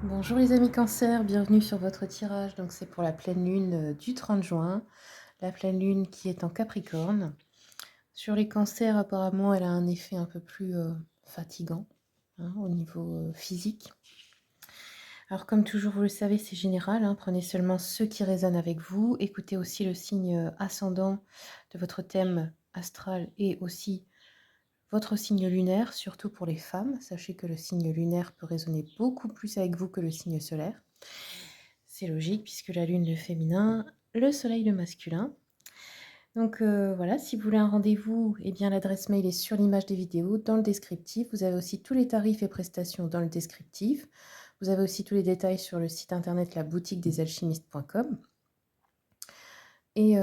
Bonjour les amis Cancer, bienvenue sur votre tirage. Donc c'est pour la pleine lune du 30 juin, la pleine lune qui est en Capricorne. Sur les cancers, apparemment, elle a un effet un peu plus fatigant au niveau physique. Alors comme toujours, vous le savez, c'est général, prenez seulement ceux qui résonnent avec vous. Écoutez aussi le signe ascendant de votre thème astral et aussi votre signe lunaire, surtout pour les femmes. Sachez que le signe lunaire peut résonner beaucoup plus avec vous que le signe solaire. C'est logique puisque la lune le féminin, le soleil le masculin. Donc voilà, si vous voulez un rendez-vous, eh bien l'adresse mail est sur l'image des vidéos, dans le descriptif. Vous avez aussi tous les tarifs et prestations dans le descriptif. Vous avez aussi tous les détails sur le site internet laboutiquedesalchimistes.com. Et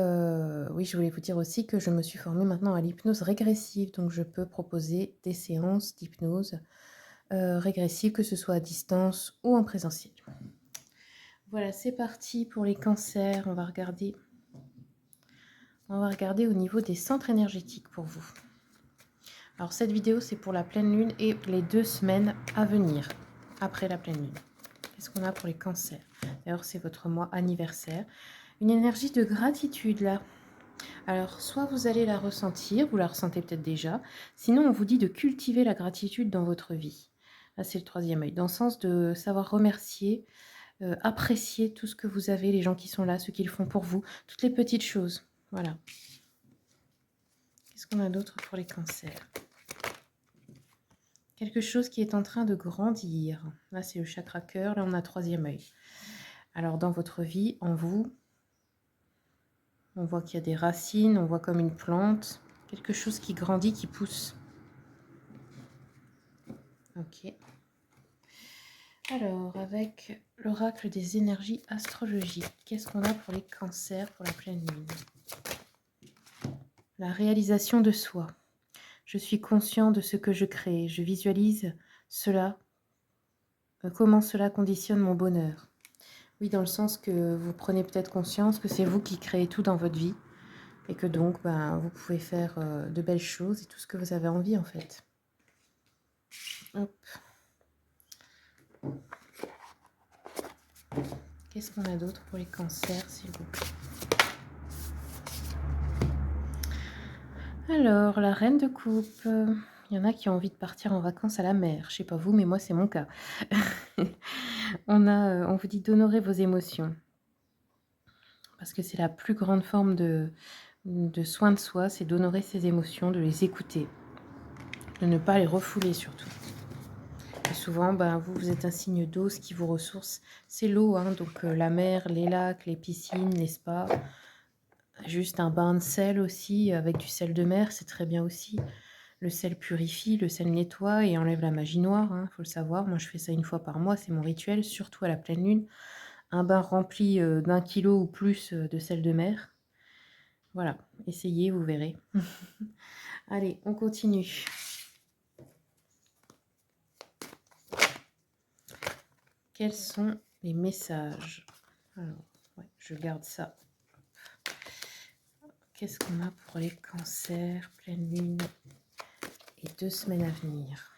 oui, je voulais vous dire aussi que je me suis formée maintenant à l'hypnose régressive, donc je peux proposer des séances d'hypnose régressive, que ce soit à distance ou en présentiel. Voilà, c'est parti pour les cancers. On va regarder au niveau des centres énergétiques pour vous. Alors cette vidéo, c'est pour la pleine lune et les 2 semaines à venir, après la pleine lune. Qu'est-ce qu'on a pour les cancers? D'ailleurs, c'est votre mois anniversaire. Une énergie de gratitude là. Alors, soit vous allez la ressentir, vous la ressentez peut-être déjà. Sinon, on vous dit de cultiver la gratitude dans votre vie. Là, c'est le 3e œil, dans le sens de savoir remercier, apprécier tout ce que vous avez, les gens qui sont là, ceux qui le font pour vous, toutes les petites choses. Voilà. Qu'est-ce qu'on a d'autre pour les cancers? Quelque chose qui est en train de grandir. Là, c'est le chakra cœur. Là, on a 3e œil. Alors, dans votre vie, en vous, on voit qu'il y a des racines, on voit comme une plante. Quelque chose qui grandit, qui pousse. Ok. Alors, avec l'oracle des énergies astrologiques, qu'est-ce qu'on a pour les cancers, pour la pleine lune? La réalisation de soi. Je suis conscient de ce que je crée. Je visualise cela, comment cela conditionne mon bonheur. Oui, dans le sens que vous prenez peut-être conscience que c'est vous qui créez tout dans votre vie et que donc, vous pouvez faire de belles choses et tout ce que vous avez envie en fait. Hop. Qu'est-ce qu'on a d'autre pour les cancers, s'il vous plaît? Alors, la reine de coupe. Il y en a qui ont envie de partir en vacances à la mer. Je sais pas vous, mais moi, c'est mon cas. On vous dit d'honorer vos émotions. Parce que c'est la plus grande forme de soin de soi, c'est d'honorer ses émotions, de les écouter. De ne pas les refouler surtout. Et souvent, vous êtes un signe d'eau, ce qui vous ressource, c'est l'eau. Donc la mer, les lacs, les piscines, les spas. Juste un bain de sel aussi, avec du sel de mer, c'est très bien aussi. Le sel purifie, le sel nettoie et enlève la magie noire, faut le savoir. Moi, je fais ça 1 fois par mois, c'est mon rituel, surtout à la pleine lune. Un bain rempli d'1 kilo ou plus de sel de mer. Voilà, essayez, vous verrez. Allez, on continue. Quels sont les messages? Alors, ouais, je garde ça. Qu'est-ce qu'on a pour les cancers, pleine lune et 2 semaines à venir?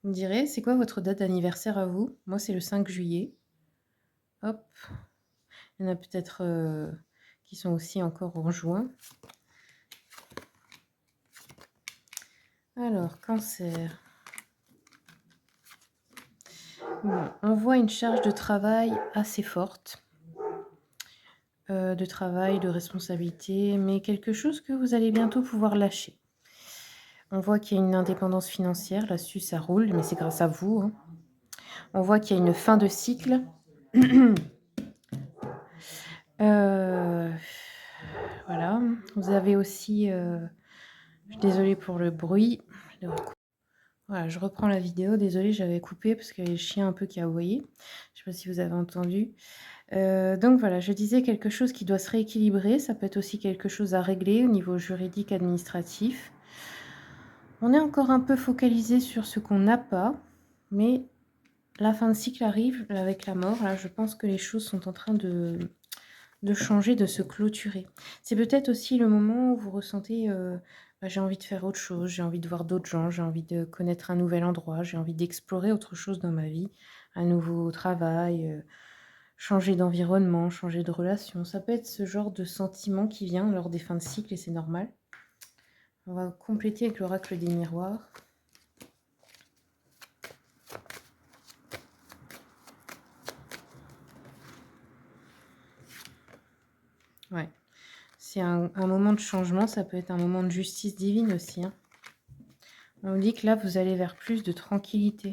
Vous me direz, c'est quoi votre date d'anniversaire à vous? Moi, c'est le 5 juillet. Hop. Il y en a peut-être qui sont aussi encore en juin. Alors, cancer. Bon, on voit une charge de travail assez forte. De travail, de responsabilité, mais quelque chose que vous allez bientôt pouvoir lâcher. On voit qu'il y a une indépendance financière, là-dessus ça roule, mais c'est grâce à vous. On voit qu'il y a une fin de cycle. Voilà. Vous avez aussi... je suis désolée pour le bruit. Voilà, je reprends la vidéo. Désolée, j'avais coupé parce qu'il y a le chien un peu qui a aboyé. Je ne sais pas si vous avez entendu. Donc voilà, je disais quelque chose qui doit se rééquilibrer. Ça peut être aussi quelque chose à régler au niveau juridique, administratif. On est encore un peu focalisé sur ce qu'on n'a pas, mais la fin de cycle arrive avec la mort. Là, je pense que les choses sont en train de changer, de se clôturer. C'est peut-être aussi le moment où vous ressentez bah, j'ai envie de faire autre chose, j'ai envie de voir d'autres gens, j'ai envie de connaître un nouvel endroit, j'ai envie d'explorer autre chose dans ma vie, un nouveau travail, changer d'environnement, changer de relation. Ça peut être ce genre de sentiment qui vient lors des fins de cycle et c'est normal. On va compléter avec l'oracle des miroirs. Ouais, c'est un moment de changement, ça peut être un moment de justice divine aussi, hein. On nous dit que là, vous allez vers plus de tranquillité.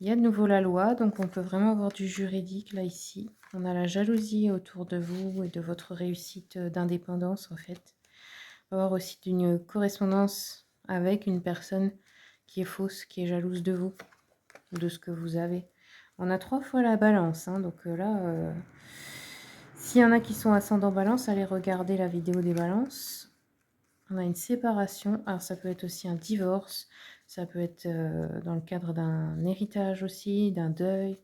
Il y a de nouveau la loi, donc on peut vraiment avoir du juridique là ici. On a la jalousie autour de vous et de votre réussite d'indépendance en fait. On va avoir aussi une correspondance avec une personne qui est fausse, qui est jalouse de vous, de ce que vous avez. On a 3 fois la balance, hein, donc là, s'il y en a qui sont ascendant balance, allez regarder la vidéo des balances. On a une séparation, alors ça peut être aussi un divorce, ça peut être dans le cadre d'un héritage aussi, d'un deuil.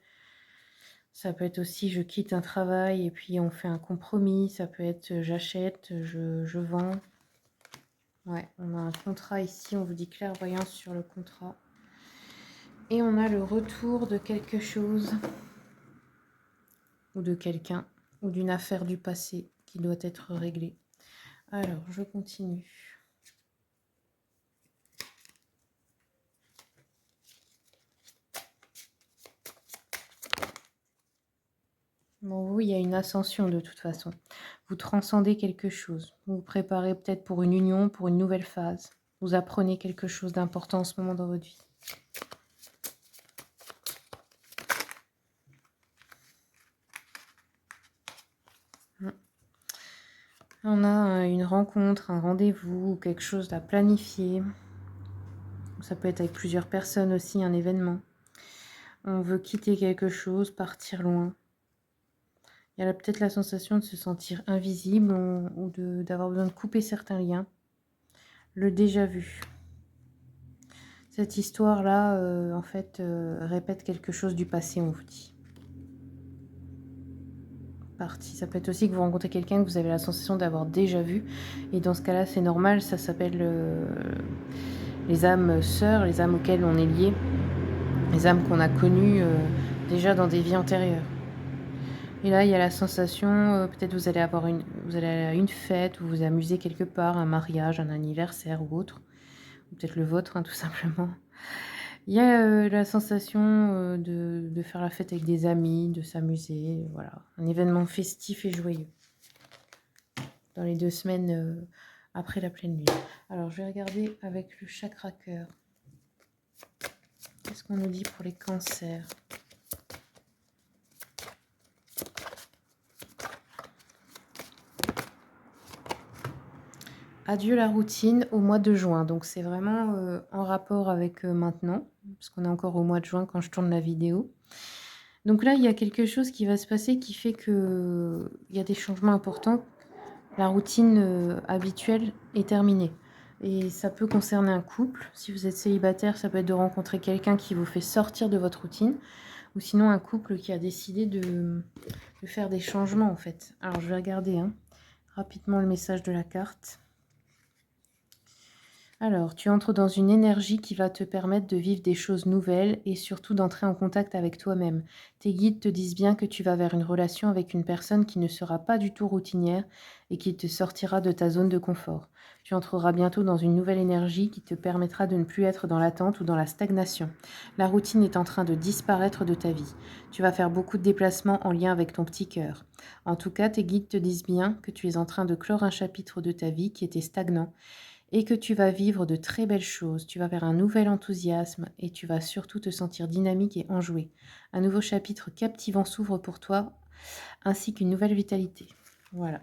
Ça peut être aussi je quitte un travail et puis on fait un compromis. Ça peut être j'achète, je vends. Ouais, on a un contrat ici, on vous dit clairvoyance sur le contrat. Et on a le retour de quelque chose ou de quelqu'un ou d'une affaire du passé qui doit être réglée. Alors, je continue. Bon, vous, il y a une ascension de toute façon. Vous transcendez quelque chose. Vous vous préparez peut-être pour une union, pour une nouvelle phase. Vous apprenez quelque chose d'important en ce moment dans votre vie. On a une rencontre, un rendez-vous, quelque chose à planifier. Ça peut être avec plusieurs personnes aussi, un événement. On veut quitter quelque chose, partir loin. Il y a peut-être la sensation de se sentir invisible ou d'avoir besoin de couper certains liens. Le déjà vu. Cette histoire-là, en fait, répète quelque chose du passé, on vous dit. Partie. Ça peut être aussi que vous rencontrez quelqu'un que vous avez la sensation d'avoir déjà vu. Et dans ce cas-là, c'est normal, ça s'appelle les âmes sœurs, les âmes auxquelles on est lié, les âmes qu'on a connues déjà dans des vies antérieures. Et là, il y a la sensation, peut-être vous allez aller à une fête, vous vous amusez quelque part, un mariage, un anniversaire ou autre, ou peut-être le vôtre, hein, tout simplement. Il y a la sensation de faire la fête avec des amis, de s'amuser, voilà, un événement festif et joyeux dans les 2 semaines après la pleine lune. Alors, je vais regarder avec le chakra cœur. Qu'est-ce qu'on nous dit pour les cancers? Adieu la routine au mois de juin. Donc, c'est vraiment en rapport avec maintenant, parce qu'on est encore au mois de juin quand je tourne la vidéo. Donc là, il y a quelque chose qui va se passer qui fait qu'il y a des changements importants. La routine habituelle est terminée. Et ça peut concerner un couple. Si vous êtes célibataire, ça peut être de rencontrer quelqu'un qui vous fait sortir de votre routine. Ou sinon, un couple qui a décidé de faire des changements, en fait. Alors, je vais regarder rapidement le message de la carte. Alors, tu entres dans une énergie qui va te permettre de vivre des choses nouvelles et surtout d'entrer en contact avec toi-même. Tes guides te disent bien que tu vas vers une relation avec une personne qui ne sera pas du tout routinière et qui te sortira de ta zone de confort. Tu entreras bientôt dans une nouvelle énergie qui te permettra de ne plus être dans l'attente ou dans la stagnation. La routine est en train de disparaître de ta vie. Tu vas faire beaucoup de déplacements en lien avec ton petit cœur. En tout cas, tes guides te disent bien que tu es en train de clore un chapitre de ta vie qui était stagnant et que tu vas vivre de très belles choses. Tu vas vers un nouvel enthousiasme et tu vas surtout te sentir dynamique et enjoué. Un nouveau chapitre captivant s'ouvre pour toi, ainsi qu'une nouvelle vitalité. Voilà.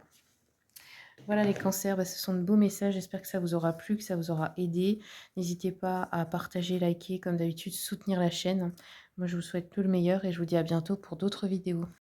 Voilà les cancers, ce sont de beaux messages. J'espère que ça vous aura plu, que ça vous aura aidé. N'hésitez pas à partager, liker, comme d'habitude, soutenir la chaîne. Moi, je vous souhaite tout le meilleur et je vous dis à bientôt pour d'autres vidéos.